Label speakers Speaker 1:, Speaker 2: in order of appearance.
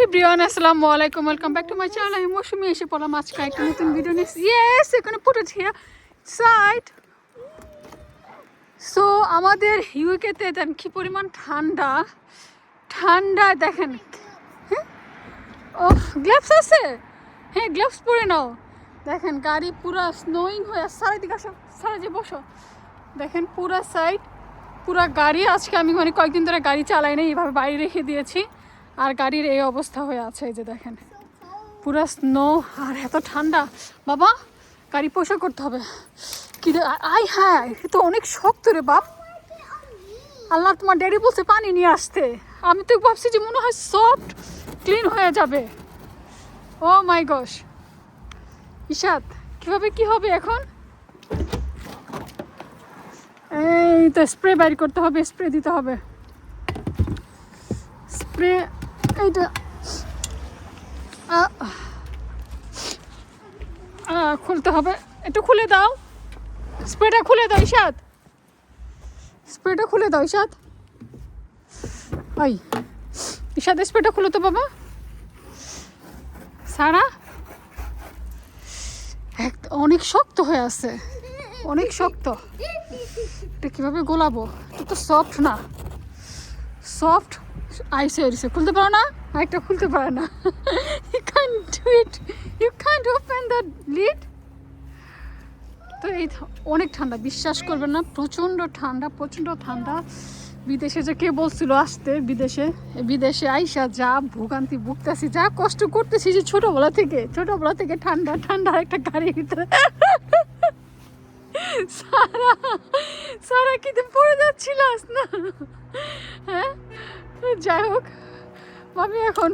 Speaker 1: Everyone আসসালামু আলাইকুম, welcome back to my channel. আমি মৌসুমি এসে পড়লাম আজকে একটা নতুন ভিডিও নিয়ে। ইয়েস, এখানে put it here side. So আমাদের ইউকেতে দেখেন কি পরিমাণ ঠান্ডা ঠান্ডা দেখেন। হ্যাঁ, ও গ্লাভস আছে, হ্যাঁ গ্লাভস পরে নাও। দেখেন গাড়ি পুরা স্নোয়িং হয়ে সারাদিকে আসো, সারা যে বসো। দেখেন পুরা সাইড পুরা গাড়ি, আজকে আমি মানে কয়েকদিন ধরে গাড়ি চালাই না, এইভাবে বাইরে রেখে দিয়েছি আর গাড়ির এই অবস্থা হয়ে আছে। এই যে দেখেন পুরা স্নো আর এত ঠান্ডা। বাবা গাড়ি পয়সা করতে হবে কি আই, হ্যাঁ এ তো অনেক শক্ত রে বাপ। আল্লাহ, তোমার ড্যাডি বলছে পানি নিয়ে আসতে, আমি তো ভাবছি যে মনে হয় সফট ক্লিন হয়ে যাবে। ও মাই গশ, ইশাত কীভাবে কি হবে এখন? এই তো স্প্রে বাইর করতে হবে, স্প্রে দিতে হবে, স্প্রে এইটা খুলতে হবে। একটু খুলে দাও, স্প্রেটা খুলে দাও ইশাত, স্প্রেটা খুলে দাও ইশাত। ওই ইশাত স্প্রেটা খুলে তো বাবা। সারা অনেক শক্ত হয়ে আছে, অনেক শক্ত। এটা কীভাবে গোলাবো? এটা তো সফট না, সফট আইসে এসে খুলতে পারো না, আরেকটা খুলতে পারে না। You can't do it, you can't open the lid. তো এই অনেক ঠান্ডা, বিশ্বাস করবেন না, প্রচণ্ড ঠান্ডা, প্রচণ্ড ঠান্ডা। বিদেশে যে কে বলছিল আসতে, বিদেশে আইসা যা ভোগান্তি ভুগতেছি, যা কষ্ট করতেছি, যে ছোটবেলা থেকে ঠান্ডা ঠান্ডা একটা গাড়ির ভিতরে। সারা সারা কিন্তু পড়ে যাচ্ছিলাস না? হ্যাঁ, যাই হোক আমি এখন